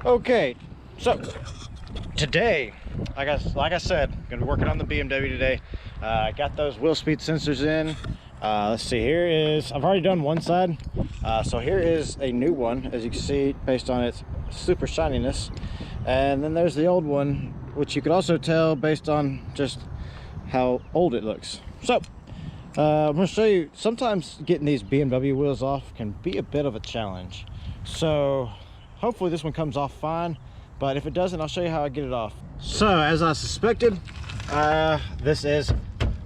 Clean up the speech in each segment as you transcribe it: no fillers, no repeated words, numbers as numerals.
Okay, so today, like I said, gonna be working on the BMW today. I got those wheel speed sensors in. Let's see, here is, I've already done one side. So here is a new one, as you can see, based on its super shininess. And then there's the old one, which you could also tell based on just how old it looks. So, I'm gonna show you, sometimes getting these BMW wheels off can be a bit of a challenge. So, hopefully this one comes off fine, but if it doesn't, I'll show you how I get it off. So, as I suspected, this is,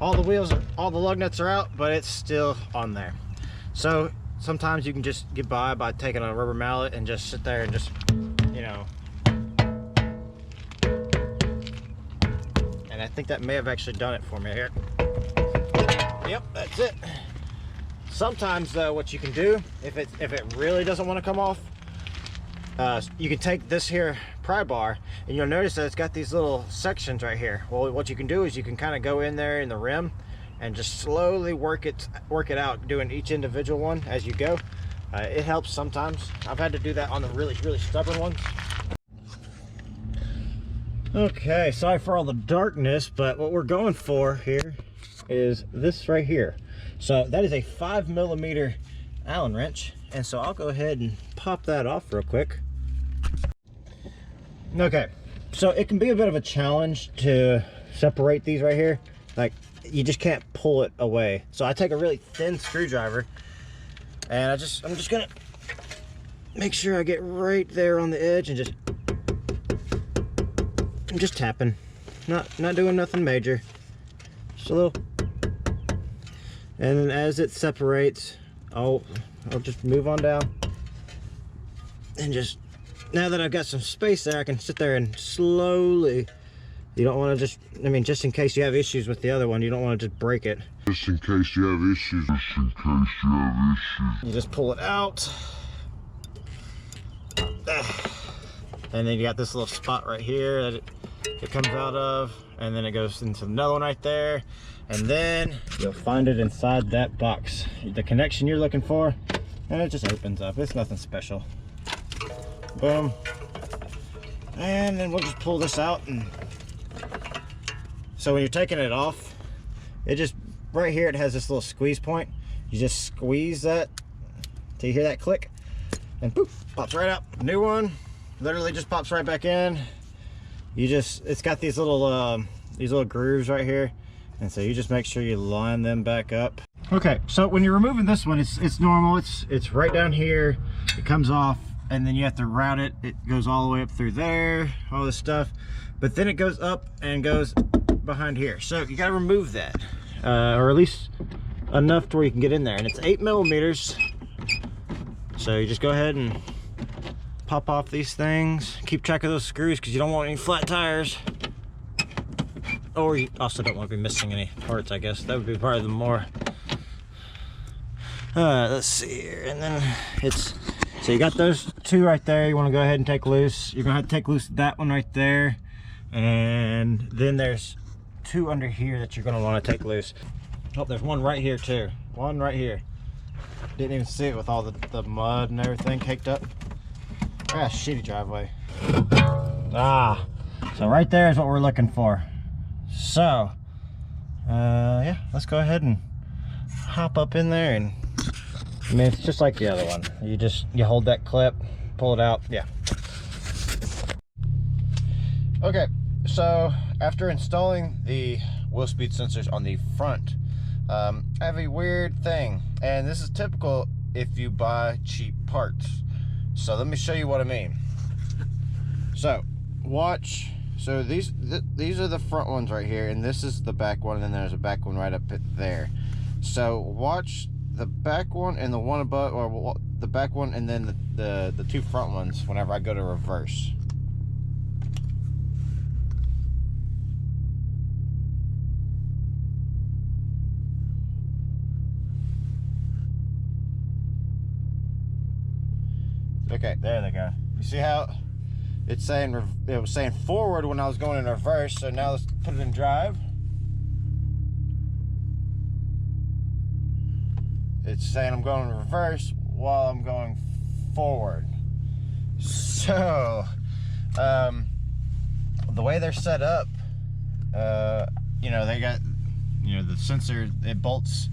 all the wheels, all the lug nuts are out, but it's still on there. So, sometimes you can just get by taking a rubber mallet and just sit there and just, you know. And I think that may have actually done it for me here. Yep, that's it. Sometimes though, what you can do, if it really doesn't want to come off, you can take this here pry bar and you'll notice that it's got these little sections right here. Well, what you can do is you can kind of go in there in the rim and just slowly work it out, doing each individual one as you go. It helps sometimes. I've had to do that on the really stubborn ones. Okay, sorry for all the darkness, but what we're going for here is this right here. So that is a 5mm Allen wrench, and so I'll go ahead and pop that off real quick. Okay, so it can be a bit of a challenge to separate these right here. Like, you just can't pull it away. So I take a really thin screwdriver and I'm just gonna make sure I get right there on the edge and I'm just tapping, not doing nothing major, just a little. And then as it separates, I'll just move on down and just, now that I've got some space there, I can sit there and slowly, you don't want to just, I mean, just in case you have issues with the other one, you don't want to just break it. Just in case you have issues. You just pull it out. And then you got this little spot right here that it comes out of, and then it goes into another one right there, and then you'll find it inside that box, the connection you're looking for, and it just opens up. It's nothing special. Boom. And then we'll just pull this out. And so when you're taking it off, it just, right here it has this little squeeze point. You just squeeze that till you hear that click, and poof, pops right out. New one literally just pops right back in. You just, it's got these little grooves right here, and so you just make sure you line them back up. Okay, so when you're removing this one, it's normal. It's right down here. It comes off, and then you have to route it. It goes all the way up through there, all this stuff, but then it goes up and goes behind here. So you got to remove that, or at least enough to where you can get in there. And it's 8mm. So you just go ahead and pop off these things. Keep track of those screws because you don't want any flat tires. Or you also don't want to be missing any parts, I guess. That would be probably the more. Let's see here. And then it's, so you got those two right there. You want to go ahead and take loose. You're going to have to take loose that one right there. And then there's two under here that you're going to want to take loose. Oh, there's one right here too. One right here. Didn't even see it with all the mud and everything caked up. Ah, shitty driveway. Ah, so right there is what we're looking for. So, yeah, let's go ahead and hop up in there, and I mean, it's just like the other one. You hold that clip, pull it out, yeah. Okay, so after installing the wheel speed sensors on the front, I have a weird thing, and this is typical if you buy cheap parts. So let me show you what I mean. So watch. So these are the front ones right here, and this is the back one, and then there's a back one right up there. So watch the back one and the one above, or the back one and then the two front ones whenever I go to reverse. Okay, there they go. You see how it's saying, it was saying forward when I was going in reverse, so now let's put it in drive. It's saying I'm going in reverse while I'm going forward. So the way they're set up, you know, they got, you know, the sensor, it bolts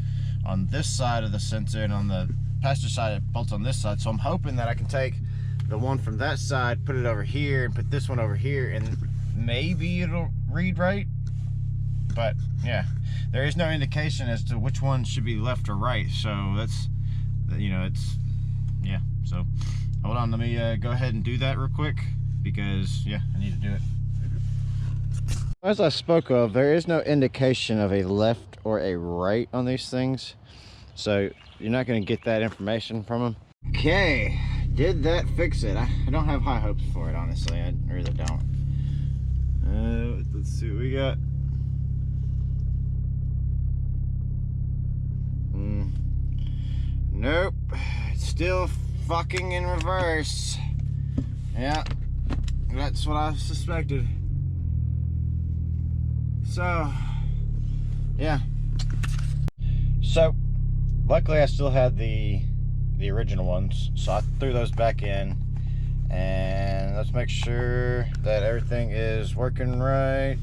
on this side of the sensor, and on the passenger side it bolts on this side. So I'm hoping that I can take the one from that side, put it over here, and put this one over here, and maybe it'll read right. But yeah, there is no indication as to which one should be left or right. So that's, you know, it's, yeah. So hold on, let me go ahead and do that real quick, because yeah, I need to do it. As I spoke of, there is no indication of a left or a right on these things, so you're not going to get that information from them. Okay, did that fix it? I don't have high hopes for it, honestly. I really don't. Let's see what we got. Nope, it's still fucking in reverse. Yeah, that's what I suspected. So yeah, so luckily I still had the original ones, so I threw those back in, and let's make sure that everything is working right,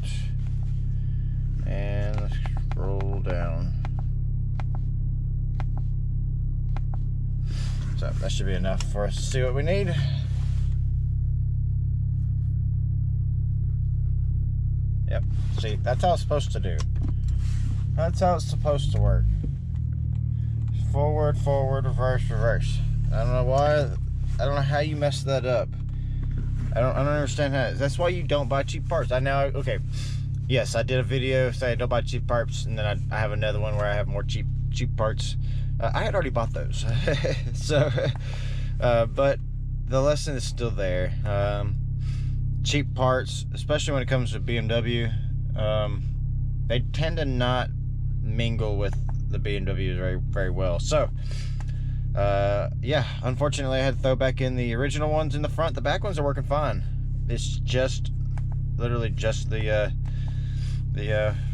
and let's scroll down. So that should be enough for us to see what we need. Yep, see, that's how it's supposed to do. That's how it's supposed to work. Forward, forward, reverse, reverse. I don't know why, I don't know how you messed that up. I don't understand how. That's why you don't buy cheap parts. I now, okay, yes, I did a video saying don't buy cheap parts, and then I have another one where I have more cheap parts. I had already bought those. So, but the lesson is still there. Cheap parts, especially when it comes to BMW, they tend to not mingle with the BMWs very, very well. So, yeah, unfortunately I had to throw back in the original ones in the front. The back ones are working fine. It's just, literally just the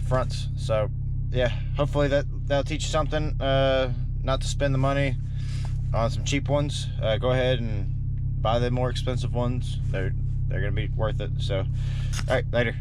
fronts. So, yeah, hopefully that'll teach you something, not to spend the money on some cheap ones. Go ahead and buy the more expensive ones. They're gonna be worth it. So, all right, later.